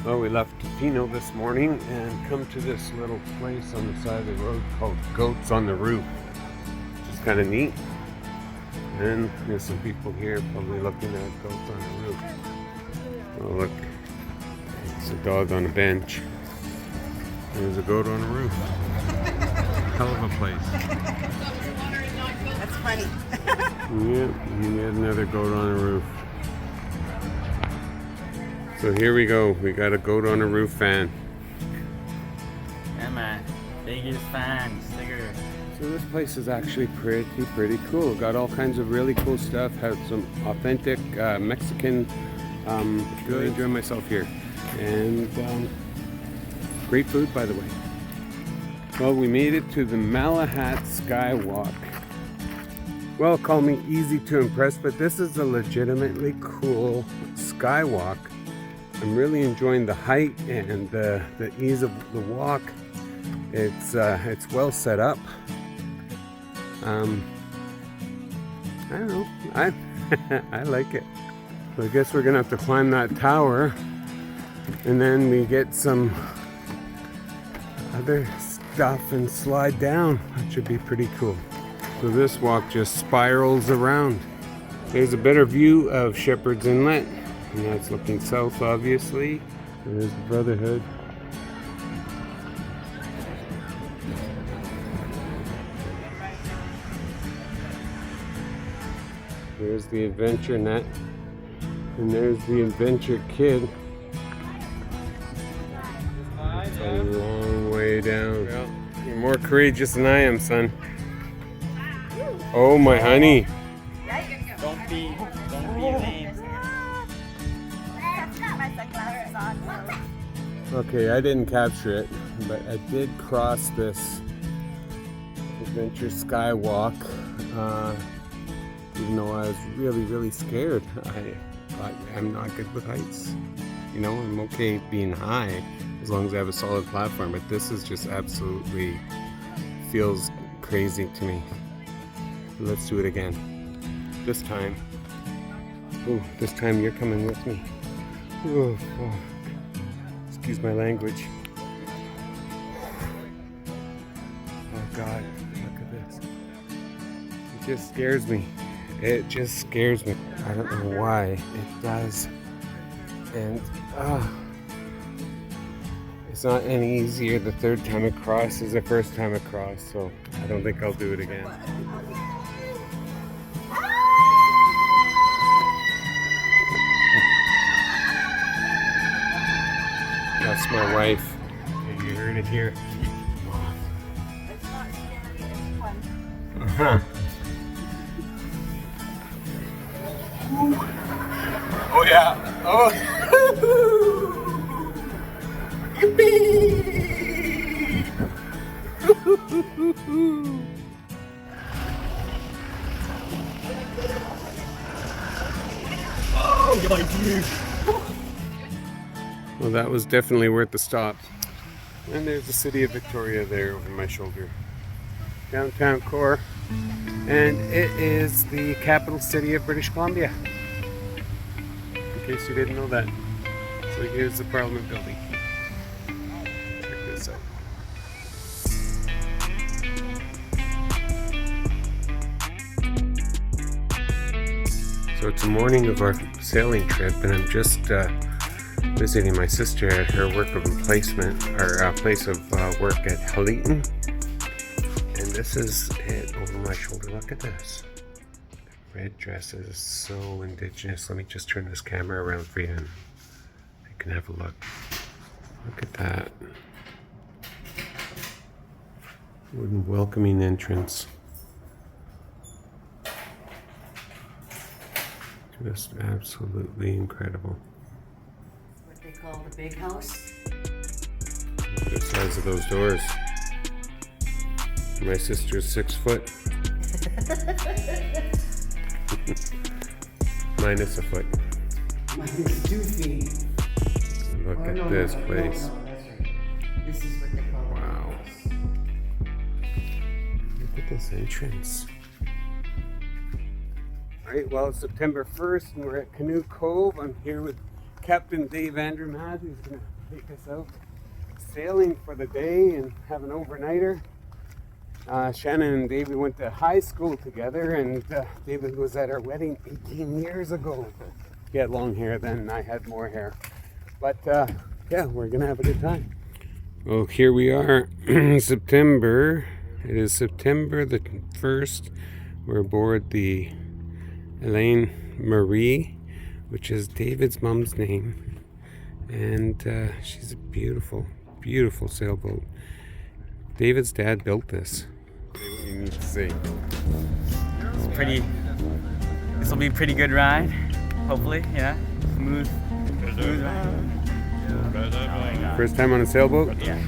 Well, we left Tofino this morning and come to this little place on the side of the road called Goats on the Roof. Just kind of neat. And there's some people here probably looking at goats on the roof. Oh look, it's a dog on a bench. There's a goat on a roof. Hell of a place. That's funny. Yeah, you get another goat on a roof. So here we go. We got a goat on a roof fan. Yeah, man. Biggest fan. Sticker. So this place is actually pretty cool. Got all kinds of really cool stuff. Had some authentic Mexican. Really enjoying myself here, and great food, by the way. Well, we made it to the Malahat Skywalk. Well, call me easy to impress, but this is a legitimately cool skywalk. I'm really enjoying the height and the ease of the walk. It's well set up. I don't know. I like it. So I guess we're gonna have to climb that tower, and then we get some other stuff and slide down. That should be pretty cool. So this walk just spirals around. There's a better view of Shepherd's Inlet, and that's looking south, obviously. There's the Brotherhood. There's the Adventure Net, and there's the Adventure Kid. It's a long way down. Well, you're more courageous than I am, son. Oh, my honey. Don't be lame. Okay, I didn't capture it, but I did cross this Adventure Skywalk, even though I was really scared. I'm not good with heights. You know, I'm okay being high as long as I have a solid platform, but this is just absolutely feels crazy to me. Let's do it again. This time you're coming with me. Oh. Excuse my language. Oh God, look at this. It just scares me. It just scares me. I don't know why it does. And it's not any easier the third time across as the first time across, so I don't think I'll do it again. That's my wife. Okay, you heard it here. It's not scary, it's fun. Uh-huh. Oh yeah. Oh. Yippee! Oh, my dude. Well, that was definitely worth the stop. And there's the city of Victoria there over my shoulder. Downtown core. And it is the capital city of British Columbia. In case you didn't know that. So here's the Parliament building. Check this out. So it's the morning of our sailing trip, and I'm just visiting my sister at her work of placement, or place of work at Haliton. And this is it over my shoulder. Look at this. The red dress is so indigenous. Let me just turn this camera around for you and you can have a look. Look at that. Wooden welcoming entrance. Just absolutely incredible. What they call the big house. Look at the size of those doors. My sister's 6 foot. Minus a foot. Minus 2 feet. Look at this place. No, that's right. This is what they call the Wow. big house. Look at this entrance. Alright, well, it's September 1st and we're at Canoe Cove. I'm here with Captain Dave Andermatt, who's going to take us out sailing for the day and have an overnighter. Shannon and David went to high school together, and David was at our wedding 18 years ago. He had long hair then, and I had more hair. But yeah, we're gonna have a good time. Well, here we are, September. It is September the 1st. We're aboard the Elaine Marie, which is David's mom's name. And she's a beautiful, beautiful sailboat. David's dad built this. What do you need to see? It's pretty. This will be a pretty good ride. Hopefully, yeah. Smooth ride. Oh my God. First time on a sailboat? Yeah.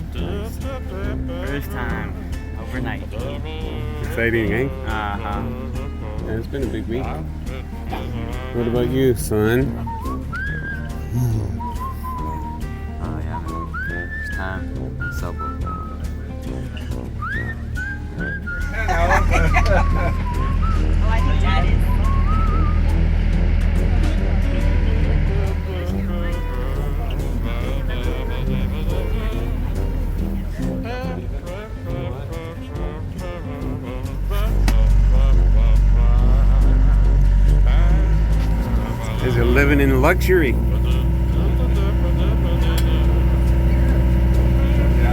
First time overnight. Exciting, eh? Uh-huh. Yeah, it's been a big week. What about you, son? Oh yeah, man. First time on a sailboat. Oh, I think Dad is. Is it living in luxury? Yeah,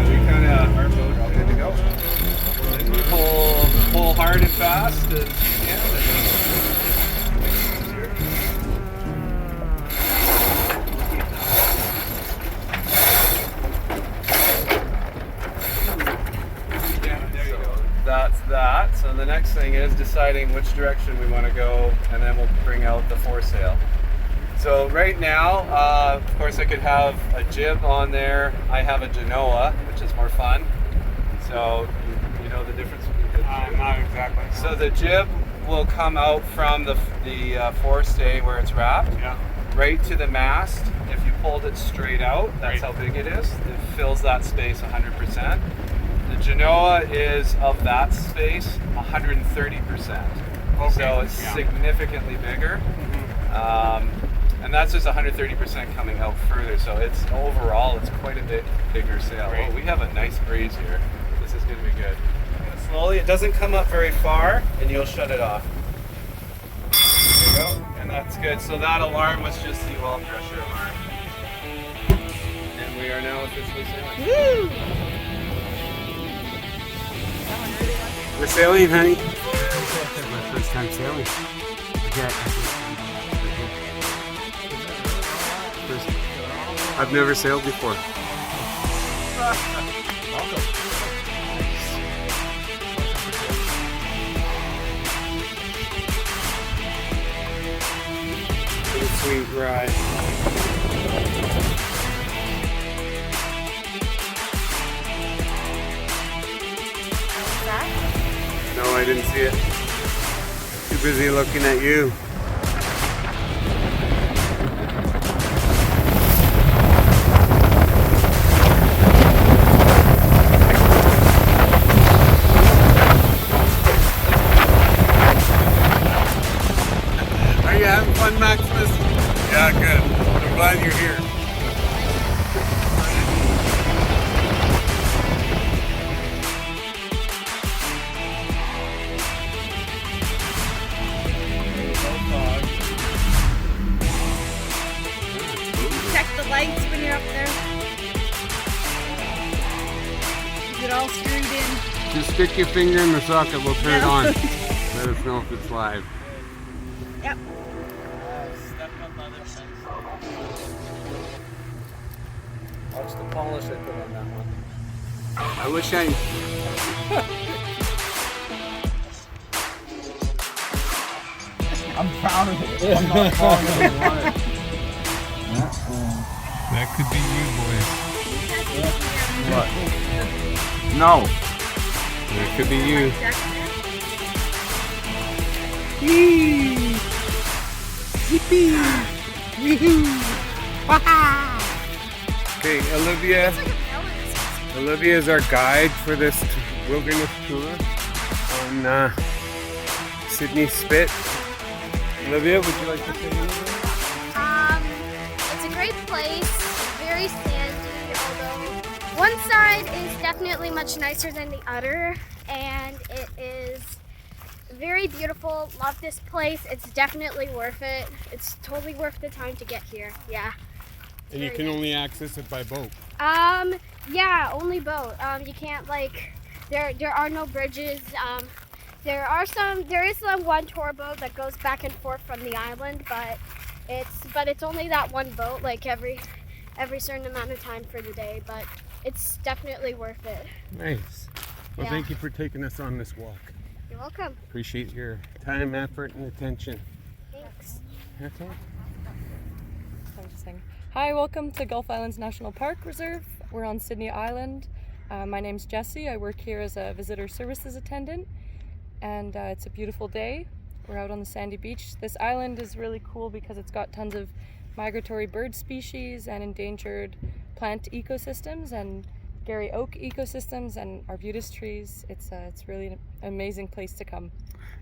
we kind of our boat all good to go. Pull hard and fast as you can. Yeah, there you go. That's that. So the next thing is deciding which direction we want to go, and then we'll bring out the foresail. So right now, of course, I could have a jib on there. I have a Genoa, which is more fun. So you know the difference between the jib. Not exactly. So the jib will come out from the forestay where it's wrapped, Yeah. right to the mast. If you pulled it straight out, that's how big it is. It fills that space 100%. The Genoa is of that space 130%. So it's significantly bigger. And that's just 130% coming out further. So it's overall, it's quite a bit bigger sail. Great. Oh, we have a nice breeze here. This is going to be good. Slowly, it doesn't come up very far, and you'll shut it off. There you go. And that's good. So that alarm was just the oil pressure alarm. And we are now officially sailing. Woo! We're sailing, honey. My first time sailing. I've never sailed before. Welcome. What a sweet ride. No, I didn't see it. Too busy looking at you. Are you having fun, Maximus? Yeah, good. I'm glad you're here. Check the lights when you're up there. Is it all screwed in? Just stick your finger in the socket, we'll turn it on. Let us know if it's live. Yep. Watch the polish I put on that one. I wish I... I'm proud of it. I'm not proud of it. That could be you, boys. What? No. That could be you. Okay, Olivia is our guide for this wilderness tour on Sydney Spit. Olivia, would you like to say anything? It's a great place, very sandy, One side is definitely much nicer than the other, and it is very beautiful. Love this place. It's definitely worth it. It's totally worth the time to get here. Yeah. And you can only access it by boat. Yeah, only boat. You can't there are no bridges. There is one tour boat that goes back and forth from the island, but it's only that one boat, like every certain amount of time for the day, but it's definitely worth it. Nice. Well, Yeah. thank you for taking us on this walk. You're welcome. Appreciate your time, effort, and attention. Thanks. That's all. Interesting. Hi, welcome to Gulf Islands National Park Reserve. We're on Sydney Island. My name's Jessie. I work here as a visitor services attendant, and it's a beautiful day. We're out on the sandy beach. This island is really cool because it's got tons of migratory bird species and endangered plant ecosystems and Gary oak ecosystems and arbutus trees. It's really an amazing place to come.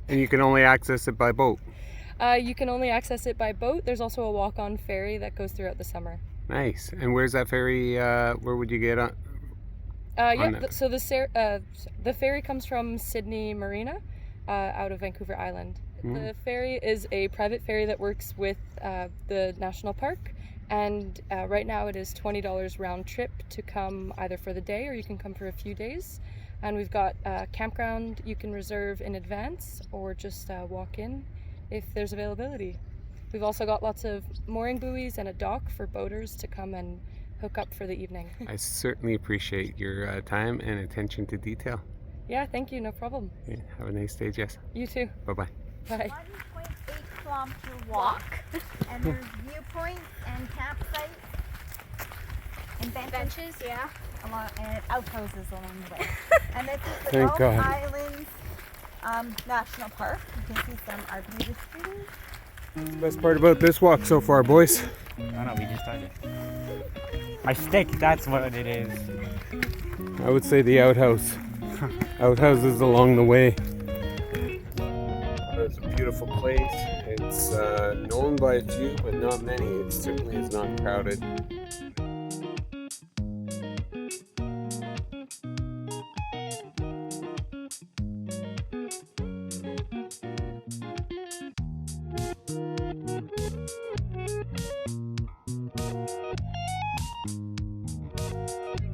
And you can only access it by boat. You can only access it by boat. There's also a walk-on ferry that goes throughout the summer. Nice. And where's that ferry? Where would you get on? So the ferry comes from Sydney Marina, out of Vancouver Island. The ferry is a private ferry that works with the national park, and right now it is $20 round trip to come either for the day or you can come for a few days. And we've got a campground you can reserve in advance or just walk in if there's availability. We've also got lots of mooring buoys and a dock for boaters to come and hook up for the evening. I certainly appreciate your time and attention to detail. Yeah, thank you, no problem. Yeah, have a nice day, Jess. You too. Bye-bye. Bye. 1.8 kilometer walk, and there's viewpoints and campsites and benches Yeah. and outhouses along the way. And this is the Thank Gulf God. Islands National Park. You can see some arbutus trees. Best part about this walk so far, boys. Oh no, we just started. My stick, that's what it is. I would say the outhouse. Outhouses along the way. It's a beautiful place. It's known by a few, but not many. It certainly is not crowded.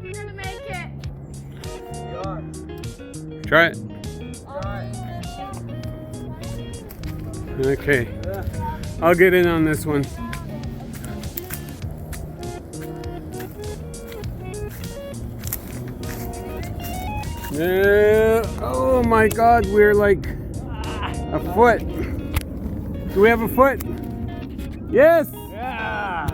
We're gonna make it. Try it. Okay. I'll get in on this one. Yeah. Oh my God, we're like a foot. Do we have a foot? Yes. Yeah!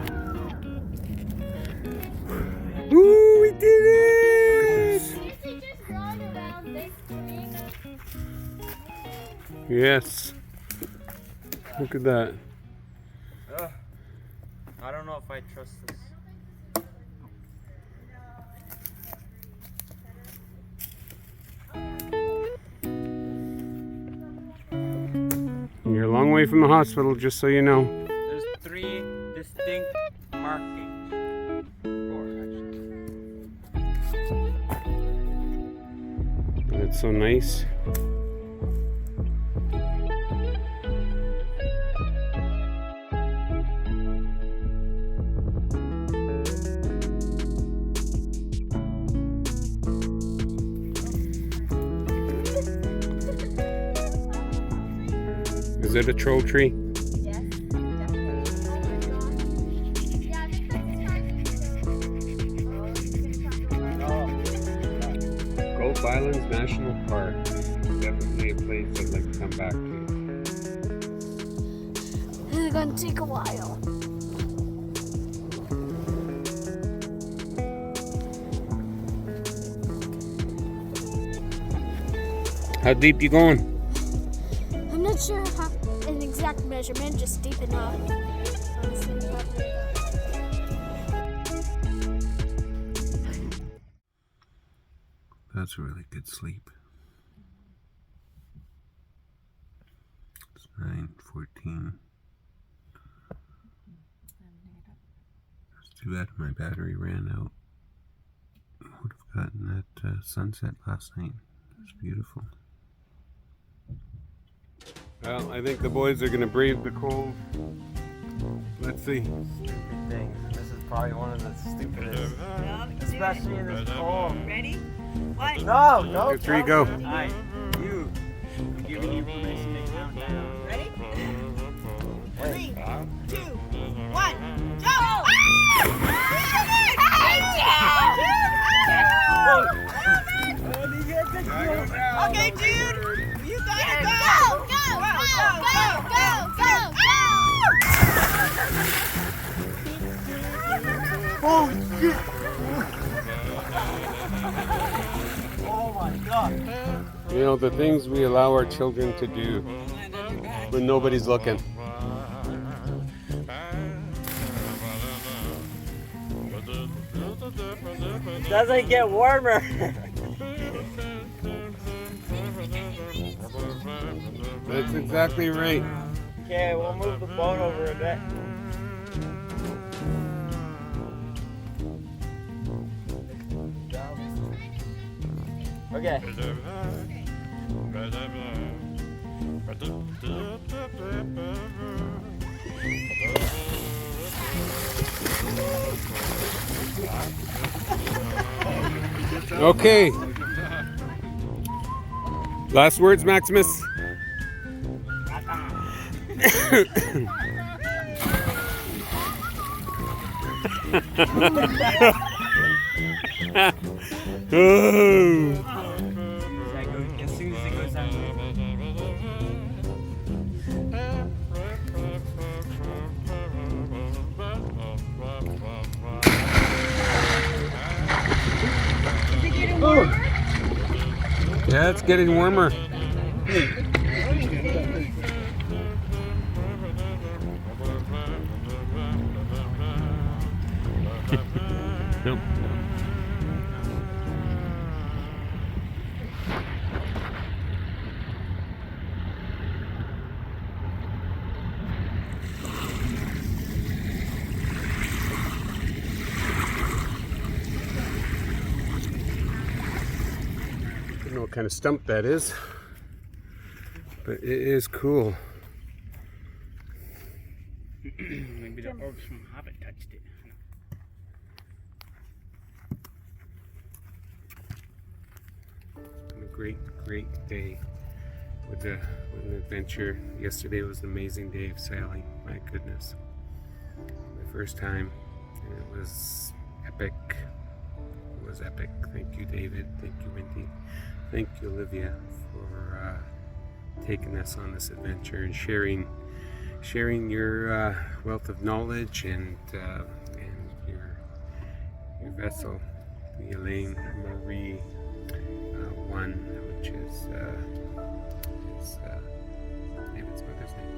Ooh, we did it! Easy just run around this ring. Yes. Look at that. I don't know if I trust this. You're a long way from the hospital, just so you know. There's 3 distinct markings. 4 actually. That's so nice. Is it a troll tree? Yes, definitely. Oh my God. Yeah, I think that's Gulf Islands National Park. Definitely a place I'd like to come back to. It's gonna take a while. How deep you going? I'm not sure how an exact measurement, just deep enough. Honestly, probably. That's a really good sleep. It's 9:14. It's too bad my battery ran out. would have gotten that sunset last night. It was beautiful. Well, I think the boys are gonna brave the cold. Let's see. Stupid things. This is probably one of the stupidest. Especially in this cold. Ready? One. No, go. 2, 3, go. Alright, you. I'm giving you permission to count down. Ready? Hey. 3, 2, 1, go! Okay, Jude, you gotta go! Go, go, go, go, go, go, Holy shit! Oh my god. You know, the things we allow our children to do when nobody's looking. Doesn't get warmer. That's exactly right. Okay, we'll move the boat over a bit. Okay. Okay. Last words, Maximus. Oh. As soon as it goes down. Yeah, it's getting warmer. Nope. I don't know what kind of stump that is, but it is cool. Maybe the orcs from Hobbit touched it. It's been a great day with an adventure. Yesterday was an amazing day of sailing. My goodness, my first time, and it was epic. It was epic. Thank you, David. Thank you, Wendy. Thank you, Olivia, for taking us on this adventure and sharing your wealth of knowledge and your vessel, the Elaine Marie 1, which is David's mother's name.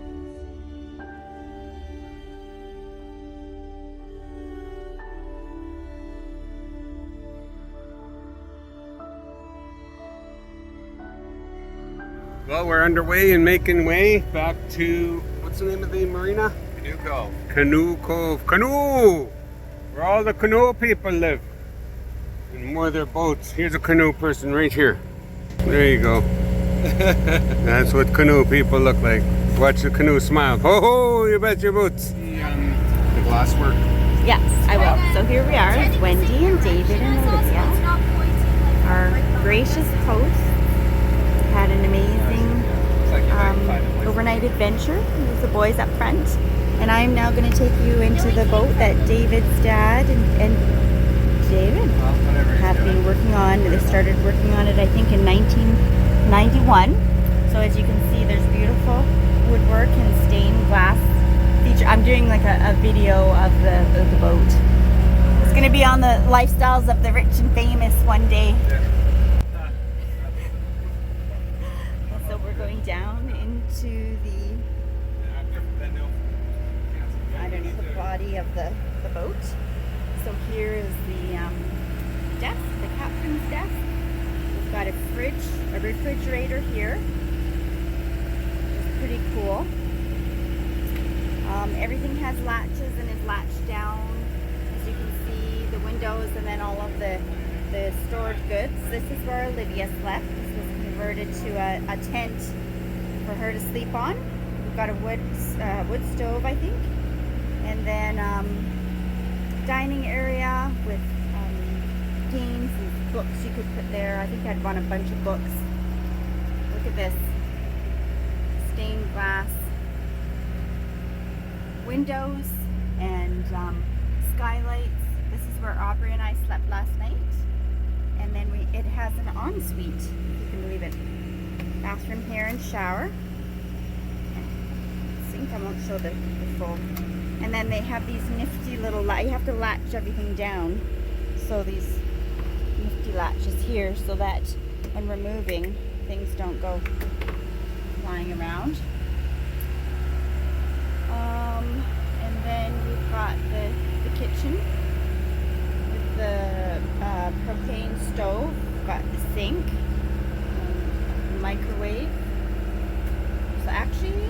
Well, we're underway and making way back to, what's the name of the marina? Canoe Cove. Canoe Cove. Canoe! Where all the canoe people live. And more of their boats. Here's a canoe person right here. There you go. That's what canoe people look like. Watch the canoe smile. Ho ho, you bet your boots. The glass work. Yes, I will. So here we are, it's Wendy and David and Olivia, our gracious hosts. Had an amazing overnight adventure with the boys up front, and I'm now going to take you into the boat that David's dad and David have been working on. They started working on it, I think, in 1991. So as you can see, there's beautiful woodwork and stained glass feature. I'm doing like a video of the boat. It's going to be on the lifestyles of the rich and famous one day. So we're going down into the, I don't know, the body of the boat. So here is the desk, the captain's desk. We've got a refrigerator here. It's pretty cool. Everything has latches and is latched down. As you can see, the windows and then all of the the stored goods. This is where Olivia slept. This was converted to a tent for her to sleep on. We've got a wood stove, I think, and then dining area with games and books you could put there. I think I'd want a bunch of books. Look at this stained glass windows and skylights. This is where Aubrey and I slept last night. And then it has an ensuite, if you can believe it. Bathroom here and shower. Sink, I won't show the full. And then they have these nifty little, you have to latch everything down. So these nifty latches here so that when we're moving, things don't go flying around. And then we've got the kitchen with the propane stove. We've got the sink, the microwave. So actually,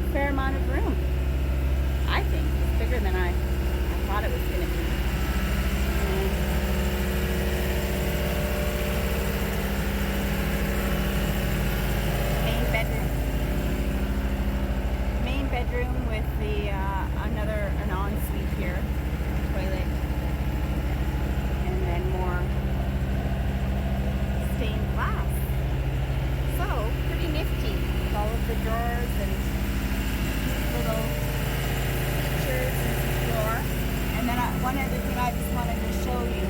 a fair amount of room. I think it's bigger than I thought it was going to be. Main bedroom with the an ensuite here, toilet, and then more stained glass. So pretty nifty with all of the drawers and little features and some floor. And then one other thing I just wanted to show you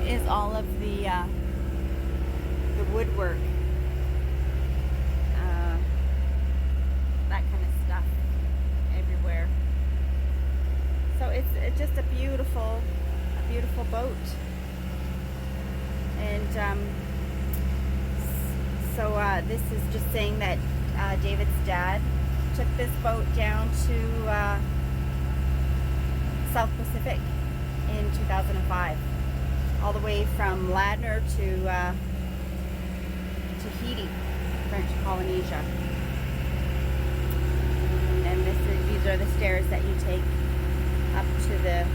is all of the woodwork. That kind of stuff everywhere. So it's just a beautiful boat. And this is just saying that David's dad took this boat down to South Pacific in 2005, all the way from Ladner to Tahiti, French Polynesia. And then these are the stairs that you take up to the,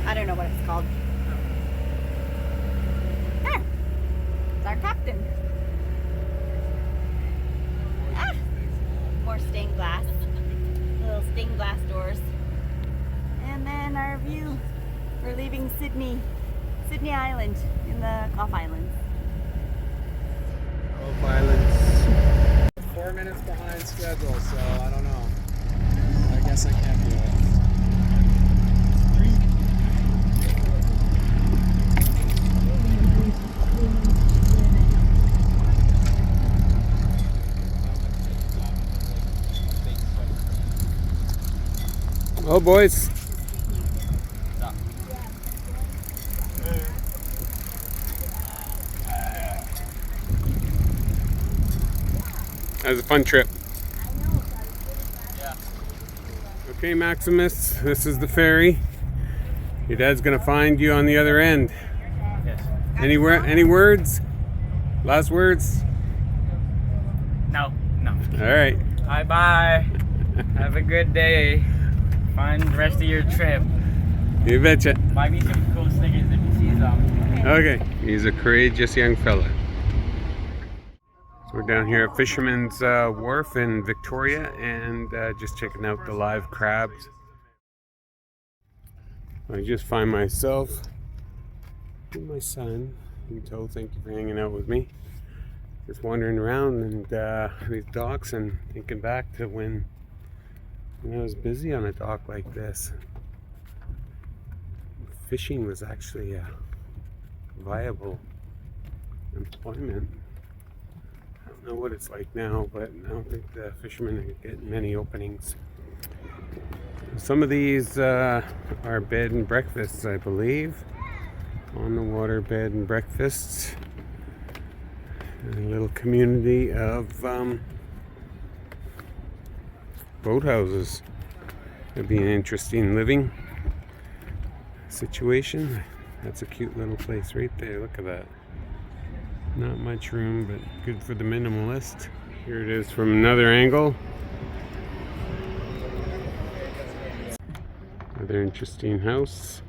I don't know what it's called. There, it's our captain. More stained glass, little stained glass doors. And then our view, we're leaving Sydney Island in the Gulf Islands. Gulf Islands. 4 minutes behind schedule, so I don't know. I guess I can't do it. Oh, boys. That was a fun trip. Yeah. Okay, Maximus, this is the ferry. Your dad's gonna find you on the other end. Yes. Any words? Last words? No. All right. Bye. Have a good day. Fun rest of your trip. You betcha. Buy me some cool sneakers if you see them. Okay. He's a courageous young fella. So we're down here at Fisherman's Wharf in Victoria and just checking out the live crabs. I just find myself and my son in tow. Thank you for hanging out with me. Just wandering around and these docks and thinking back to when I was busy on a dock like this. Fishing was actually a viable employment. I don't know what it's like now, but I don't think the fishermen are getting many openings. Some of these are bed and breakfasts, I believe. On the water bed and breakfasts. A little community of boathouses. It'd be an interesting living situation. That's a cute little place right there. Look at that. Not much room, but good for the minimalist. Here it is from another angle. Another interesting house.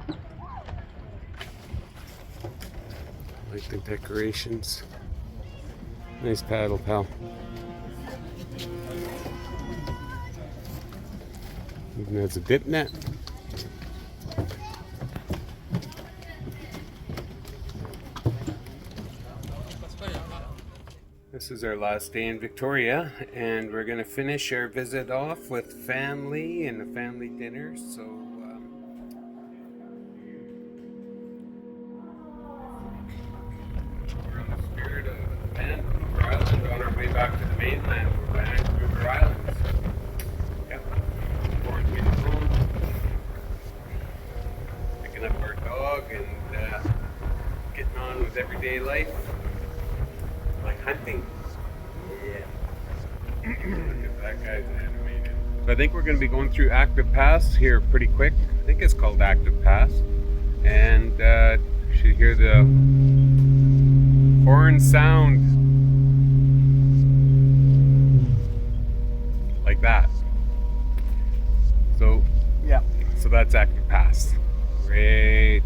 I like the decorations. Nice paddle, pal. Even has a dip net. This is our last day in Victoria, and we're going to finish our visit off with family and a family dinner. So we're on the spirit of Vancouver Island on our way back to the mainland for Vancouver Islands. Yep. Forward to being home. Picking up our dog and getting on with everyday life. Like hunting. Yeah. Look at that guy's animated. So I think we're going to be going through Active Pass here pretty quick. I think it's called Active Pass. And you should hear the horn sound like that. So, yeah. So that's Active Pass. Great.